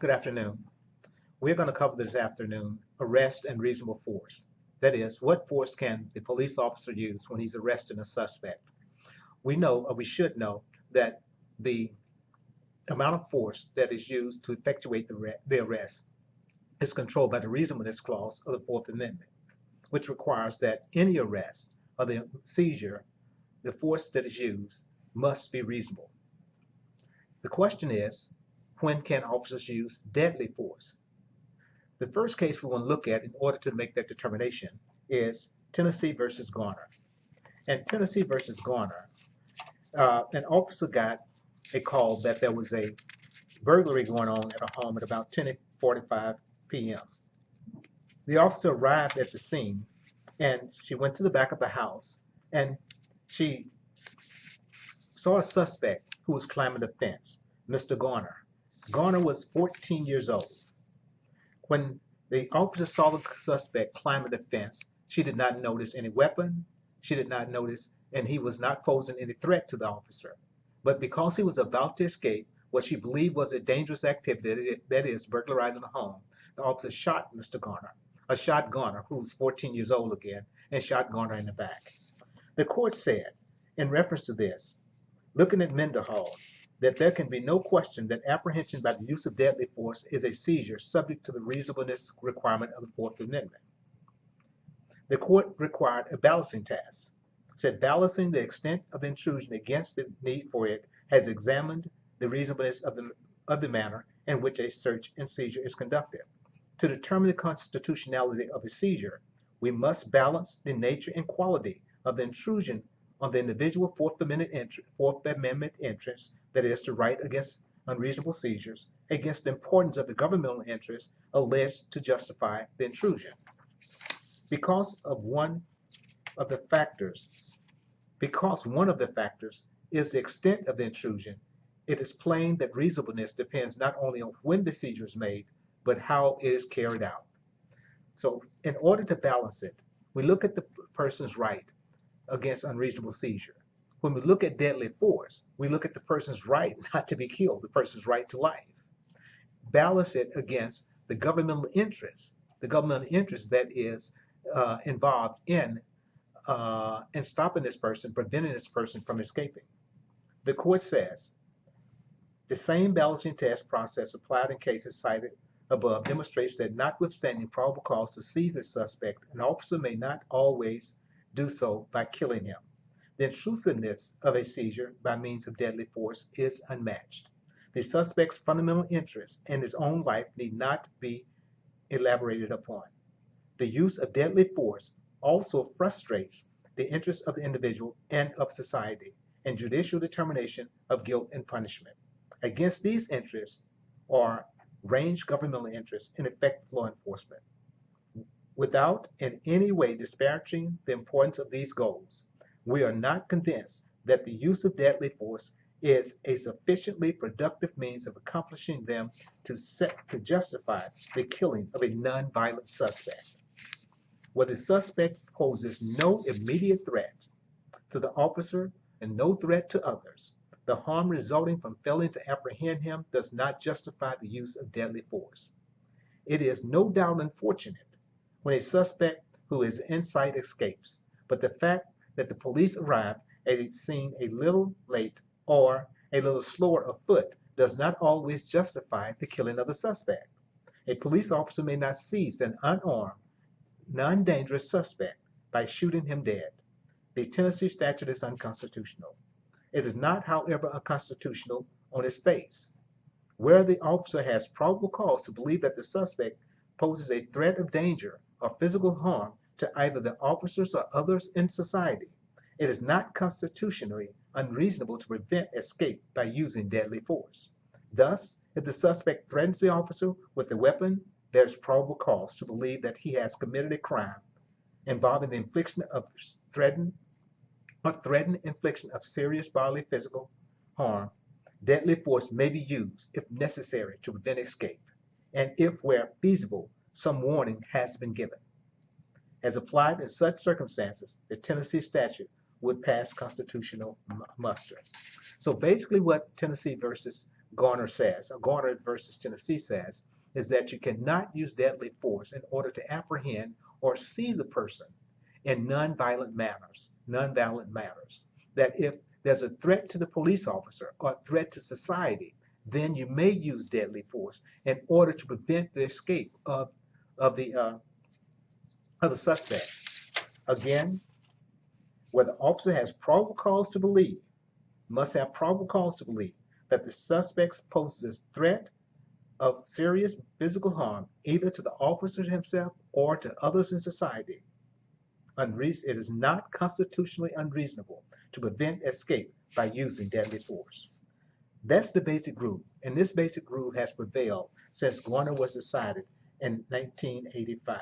Good afternoon. We're going to cover this afternoon arrest and reasonable force. That is, what force can the police officer use when he's arresting a suspect? We know, or we should know, that the amount of force that is used to effectuate the arrest is controlled by the reasonableness clause of the Fourth Amendment, which requires that any arrest or the seizure, the force that is used must be reasonable. The question is, when can officers use deadly force? The first case we want to look at in order to make that determination is Tennessee versus Garner. And Tennessee versus Garner, an officer got a call that there was a burglary going on at a home at about 10:45 p.m. The officer arrived at the scene and she went to the back of the house and she saw a suspect who was climbing the fence, Mr. Garner. Garner was 14 years old. When the officer saw the suspect climbing the fence, she did not notice any weapon. She did not notice, and he was not posing any threat to the officer. But because he was about to escape what she believed was a dangerous activity, that is, burglarizing a home, the officer shot Mr. Garner, shot Garner, who was 14 years old again, and shot Garner in the back. The court said, in reference to this, looking at Mendenhall, that there can be no question that apprehension by the use of deadly force is a seizure subject to the reasonableness requirement of the Fourth Amendment. The court required a balancing test, said balancing the extent of the intrusion against the need for it has examined the reasonableness of the manner in which a search and seizure is conducted. To determine the constitutionality of a seizure, we must balance the nature and quality of the intrusion on the individual Fourth Amendment interest, that is, the right against unreasonable seizures, against the importance of the governmental interest alleged to justify the intrusion. Because one of the factors is the extent of the intrusion, it is plain that reasonableness depends not only on when the seizure is made, but how it is carried out. So in order to balance it, we look at the person's right against unreasonable seizure. When we look at deadly force, we look at the person's right not to be killed, the person's right to life. Balance it against the governmental interest that is involved in stopping this person, preventing this person from escaping. The court says the same balancing test process applied in cases cited above demonstrates that notwithstanding probable cause to seize a suspect, an officer may not always do so by killing him. The intrusiveness of a seizure by means of deadly force is unmatched. The suspect's fundamental interest in his own life need not be elaborated upon. The use of deadly force also frustrates the interests of the individual and of society in judicial determination of guilt and punishment. Against these interests are ranged governmental interests in effective law enforcement. Without in any way disparaging the importance of these goals, we are not convinced that the use of deadly force is a sufficiently productive means of accomplishing them to justify the killing of a non-violent suspect. Where the suspect poses no immediate threat to the officer and no threat to others, the harm resulting from failing to apprehend him does not justify the use of deadly force. It is no doubt unfortunate when a suspect who is in sight escapes, but the fact that the police arrived at a scene a little late or a little slower afoot does not always justify the killing of the suspect. A police officer may not seize an unarmed, non-dangerous suspect by shooting him dead. The Tennessee statute is unconstitutional. It is not, however, unconstitutional on its face. Where the officer has probable cause to believe that the suspect poses a threat of danger or physical harm to either the officers or others in society, it is not constitutionally unreasonable to prevent escape by using deadly force. Thus, if the suspect threatens the officer with a weapon, there is probable cause to believe that he has committed a crime involving the infliction of threatened infliction of serious bodily physical harm. Deadly force may be used if necessary to prevent escape, and if, where feasible, some warning has been given. As applied in such circumstances, the Tennessee statute would pass constitutional muster. So basically what Tennessee versus Garner versus Tennessee says, is that you cannot use deadly force in order to apprehend or seize a person in nonviolent manners. That if there's a threat to the police officer or a threat to society, then you may use deadly force in order to prevent the escape of the suspect. Again, where the officer has probable cause to believe, must have probable cause to believe that the suspect poses a threat of serious physical harm either to the officer himself or to others in society. It is not constitutionally unreasonable to prevent escape by using deadly force. That's the basic rule, and this basic rule has prevailed since Garner was decided in 1985.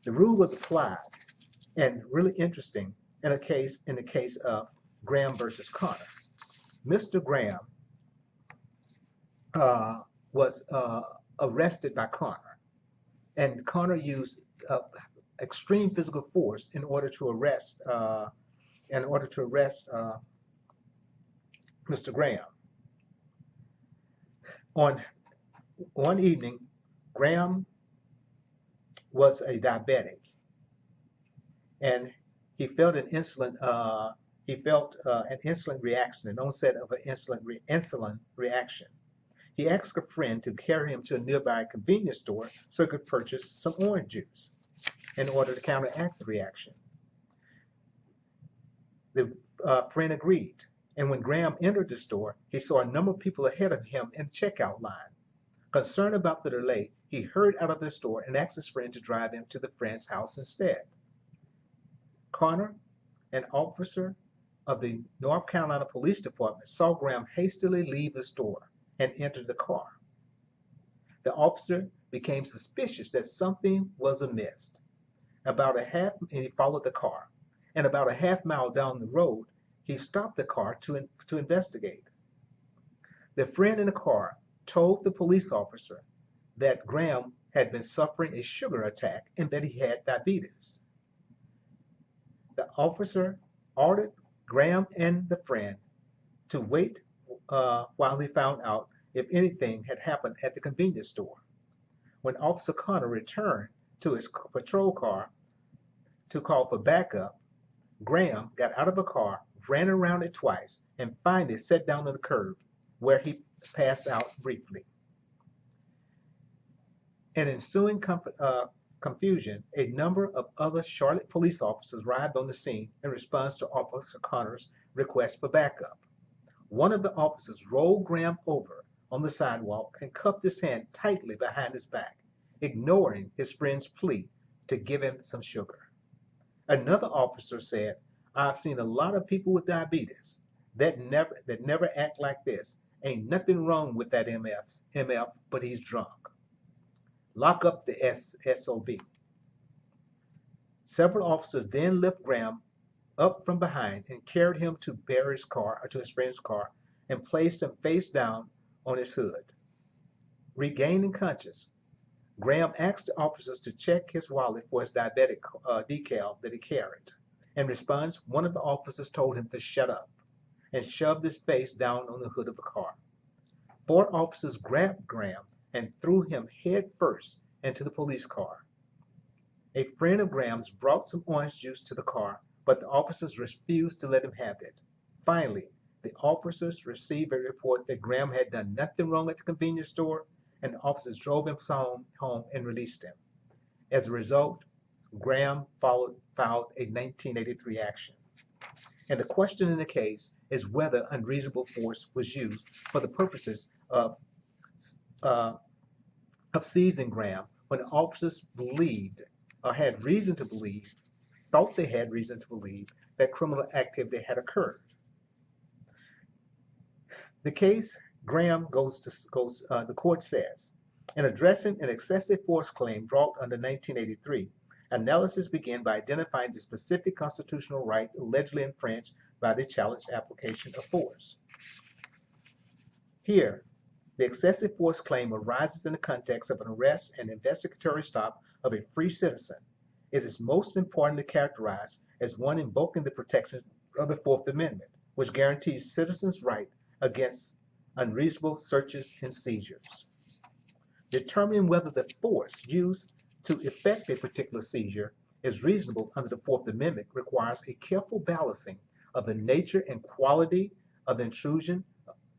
The rule was applied, and really interesting, in the case of Graham versus Conner. Mr. Graham was arrested by Conner, and Conner used extreme physical force in order to arrest Mr. Graham. On one evening, Graham was a diabetic, and he felt an insulin reaction, an onset of an insulin reaction. He asked a friend to carry him to a nearby convenience store so he could purchase some orange juice in order to counteract the reaction. The friend agreed, and when Graham entered the store, he saw a number of people ahead of him in the checkout line. Concerned about the delay, he hurried out of the store and asked his friend to drive him to the friend's house instead. Conner, an officer of the North Carolina Police Department, saw Graham hastily leave the store and enter the car. The officer became suspicious that something was amiss. He followed the car, and about a half mile down the road, he stopped the car to investigate. The friend in the car told the police officer that Graham had been suffering a sugar attack and that he had diabetes. The officer ordered Graham and the friend to wait while he found out if anything had happened at the convenience store. When Officer Conner returned to his patrol car to call for backup, Graham got out of the car, ran around it twice, and finally sat down on the curb where he passed out briefly. In ensuing confusion, a number of other Charlotte police officers arrived on the scene in response to Officer Conner's request for backup. One of the officers rolled Graham over on the sidewalk and cuffed his hand tightly behind his back, ignoring his friend's plea to give him some sugar. Another officer said, "I've seen a lot of people with diabetes that never act like this. Ain't nothing wrong with that MF, but he's drunk. Lock up the SOB." Several officers then lifted Graham up from behind and carried him to his friend's car, and placed him face down on his hood. Regaining conscious, Graham asked the officers to check his wallet for his diabetic decal that he carried. In response, one of the officers told him to shut up and shoved his face down on the hood of the car. 4 officers grabbed Graham and threw him head first into the police car. A friend of Graham's brought some orange juice to the car, but the officers refused to let him have it. Finally, the officers received a report that Graham had done nothing wrong at the convenience store, and the officers drove him home and released him. As a result, Graham filed a 1983 action. And the question in the case is whether unreasonable force was used for the purposes of seizing Graham when the officers believed or thought they had reason to believe that criminal activity had occurred. The case Graham the court says, in addressing an excessive force claim brought under 1983, analysis began by identifying the specific constitutional right allegedly infringed by the challenged application of force. Here, the excessive force claim arises in the context of an arrest and investigatory stop of a free citizen. It is most importantly characterized as one invoking the protection of the Fourth Amendment, which guarantees citizens' right against unreasonable searches and seizures. Determining whether the force used to effect a particular seizure is reasonable under the Fourth Amendment requires a careful balancing of the nature and quality of the intrusion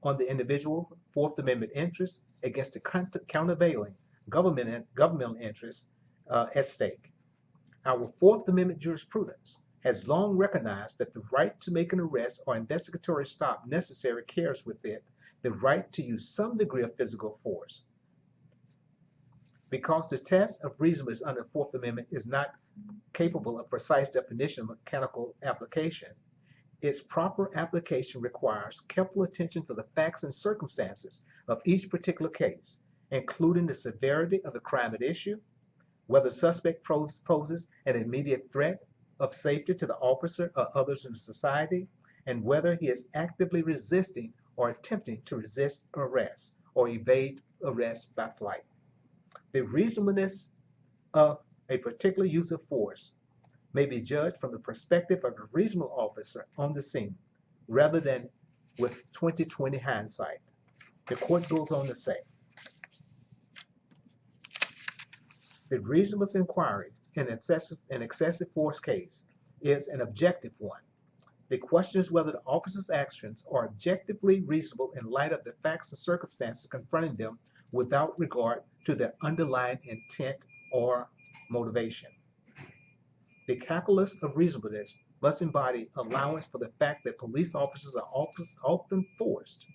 on the individual Fourth Amendment interests against the countervailing governmental interests at stake. Our Fourth Amendment jurisprudence has long recognized that the right to make an arrest or investigatory stop necessary carries with it the right to use some degree of physical force. Because the test of reasonableness under the Fourth Amendment is not capable of precise definition of mechanical application, its proper application requires careful attention to the facts and circumstances of each particular case, including the severity of the crime at issue, whether the suspect poses an immediate threat of safety to the officer or others in society, and whether he is actively resisting or attempting to resist arrest or evade arrest by flight. The reasonableness of a particular use of force may be judged from the perspective of a reasonable officer on the scene rather than with 20/20 hindsight. The court goes on to say, the reasonableness inquiry in an excessive force case is an objective one. The question is whether the officer's actions are objectively reasonable in light of the facts and circumstances confronting them without regard to their underlying intent or motivation. The calculus of reasonableness must embody allowance for the fact that police officers are often forced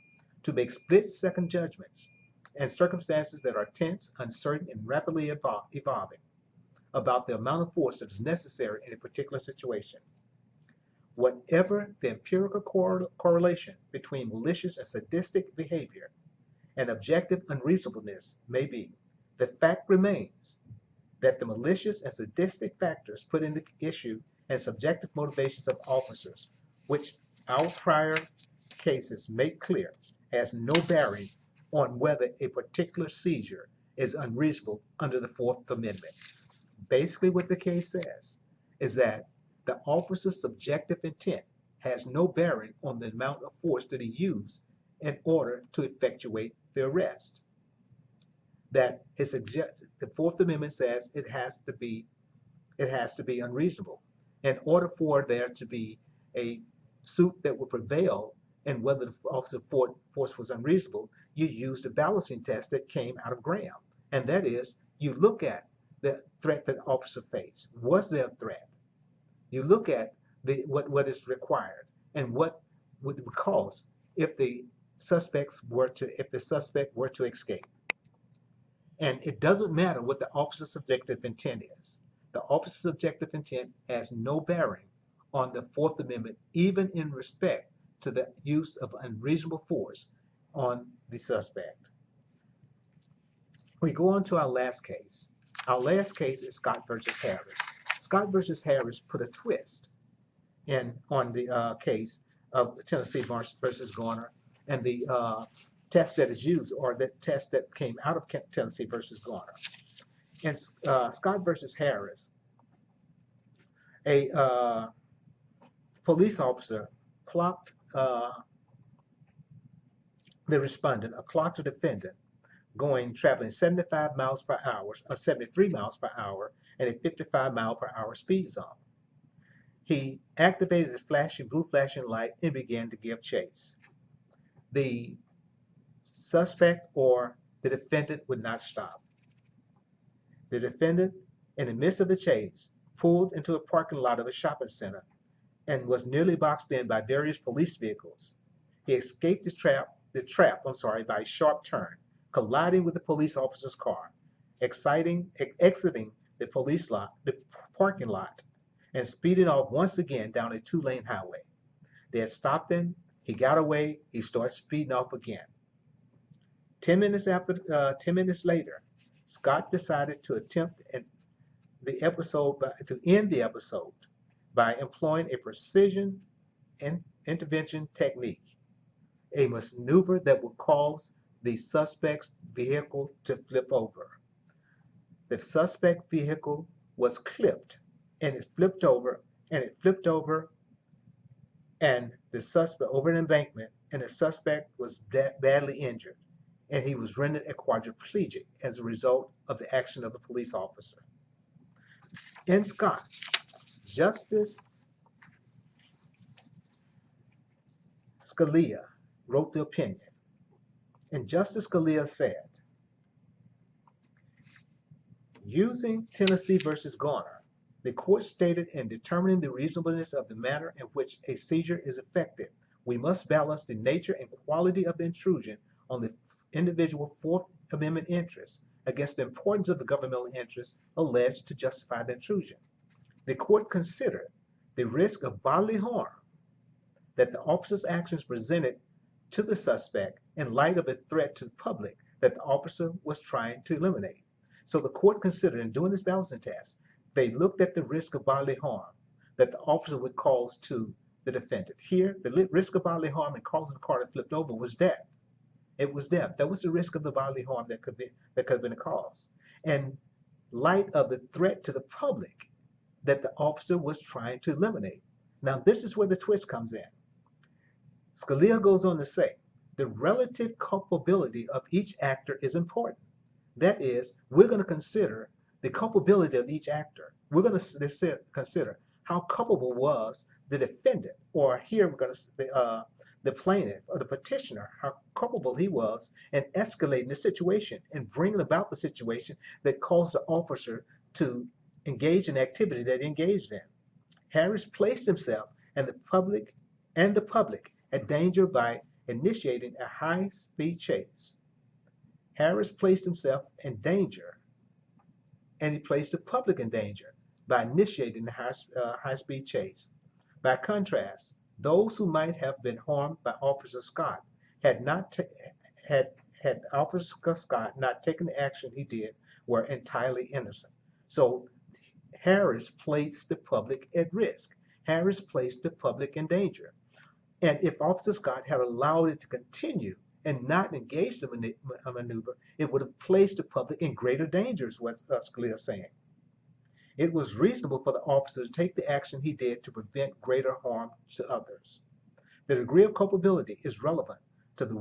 to make split-second judgments in circumstances that are tense, uncertain, and rapidly evolving about the amount of force that is necessary in a particular situation. Whatever the empirical correlation between malicious and sadistic behavior and objective unreasonableness may be, the fact remains that the malicious and sadistic factors put into issue and subjective motivations of officers, which our prior cases make clear, has no bearing on whether a particular seizure is unreasonable under the Fourth Amendment. Basically, what the case says is that the officer's subjective intent has no bearing on the amount of force that he used in order to effectuate the arrest. That the Fourth Amendment says it has to be unreasonable. In order for there to be a suit that will prevail and whether the officer's force was unreasonable, you use the balancing test that came out of Graham. And that is, you look at the threat that the officer faced. Was there a threat? You look at what is required and what would cause if the suspect were to escape. And it doesn't matter what the officer's subjective intent is. The officer's subjective intent has no bearing on the Fourth Amendment, even in respect to the use of unreasonable force on the suspect. We go on to our last case. Our last case is Scott versus Harris. Scott versus Harris put a twist on the case of Tennessee versus Garner, and the test that is used, or the test that came out of Tennessee versus Garner. In Scott versus Harris, a police officer clocked the respondent, clocked the defendant, traveling 75 miles per hour, or 73 miles per hour, and a 55 mile per hour speed zone. He activated his blue flashing light and began to give chase. The suspect or the defendant would not stop. The defendant, in the midst of the chase, pulled into a parking lot of a shopping center and was nearly boxed in by various police vehicles. He escaped the trap by a sharp turn, colliding with the police officer's car, exiting the parking lot, and speeding off once again down a 2-lane highway. They had stopped him. He got away. He started speeding off again. 10 minutes later, Scott decided to end the episode by employing a precision intervention technique, a maneuver that would cause the suspect's vehicle to flip over. The suspect vehicle was clipped, and it flipped over, and the suspect over an embankment, and the suspect was badly injured, and he was rendered a quadriplegic as a result of the action of the police officer. In Scott, Justice Scalia wrote the opinion, and Justice Scalia said, using Tennessee versus Garner, the court stated in determining the reasonableness of the manner in which a seizure is effected, we must balance the nature and quality of the intrusion on the individual Fourth Amendment interests against the importance of the governmental interests alleged to justify the intrusion. The court considered the risk of bodily harm that the officer's actions presented to the suspect in light of a threat to the public that the officer was trying to eliminate. So the court considered, in doing this balancing test, they looked at the risk of bodily harm that the officer would cause to the defendant. Here, the risk of bodily harm in causing the car to flip over was death. It was death. That was the risk of the bodily harm that could have been a cause. And light of the threat to the public that the officer was trying to eliminate. Now, this is where the twist comes in. Scalia goes on to say, the relative culpability of each actor is important. That is, we're going to consider the culpability of each actor. We're going to consider how culpable was the defendant, or here we're going to say the plaintiff or the petitioner, how culpable he was in escalating the situation and bringing about the situation that caused the officer to engage in activity that he engaged in. Harris placed himself and the public at danger by initiating a high-speed chase. Harris placed himself in danger, and he placed the public in danger by initiating the high-speed chase. By contrast, those who might have been harmed by Officer Scott had Officer Scott not taken the action he did were entirely innocent. So Harris placed the public at risk. Harris placed the public in danger. And if Officer Scott had allowed it to continue and not engaged in a maneuver, it would have placed the public in greater danger, is what Scalia is saying. It was reasonable for the officer to take the action he did to prevent greater harm to others. The degree of culpability is relevant to the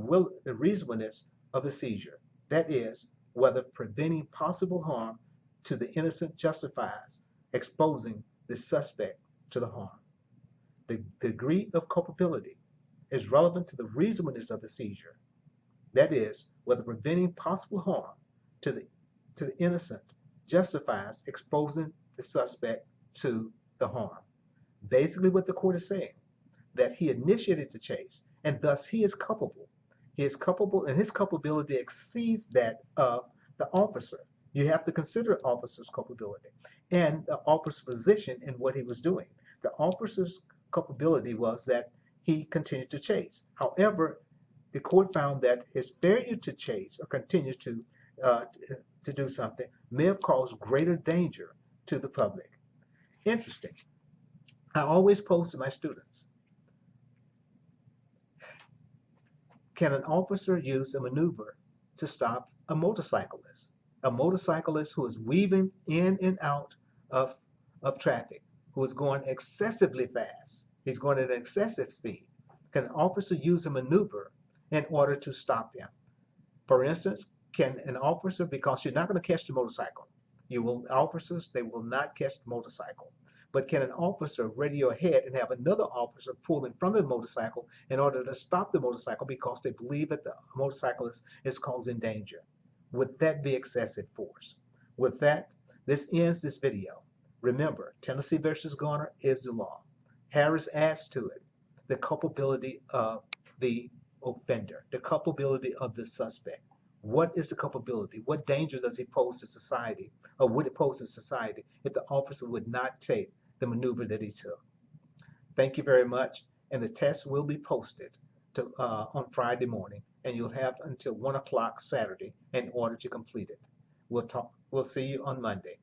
reasonableness of the seizure. That is, whether preventing possible harm to the innocent justifies exposing the suspect to the harm. The degree of culpability is relevant to the reasonableness of the seizure. That is, whether preventing possible harm to the innocent justifies exposing the suspect to the harm. Basically what the court is saying, that he initiated the chase, and thus he is culpable. He is culpable, and his culpability exceeds that of the officer. You have to consider the officer's culpability and the officer's position in what he was doing. The officer's culpability was that he continued to chase. However, the court found that his failure to chase or continue to do something may have caused greater danger to the public. Interesting. I always pose to my students, can an officer use a maneuver to stop a motorcyclist? A motorcyclist who is weaving in and out of traffic, who is going excessively fast. He's going at an excessive speed. Can an officer use a maneuver in order to stop him? For instance, can an officer, because you're not going to catch the motorcycle, officers, they will not catch the motorcycle. But can an officer radio ahead and have another officer pull in front of the motorcycle in order to stop the motorcycle because they believe that the motorcyclist is causing danger? Would that be excessive force? With that, this ends this video. Remember, Tennessee versus Garner is the law. Harris adds to it the culpability of the offender, the culpability of the suspect. What is the culpability? What danger does he pose to society, or would it pose to society if the officer would not take the maneuver that he took? Thank you very much, and the test will be posted on Friday morning, and you'll have until 1 o'clock Saturday in order to complete it. We'll see you on Monday.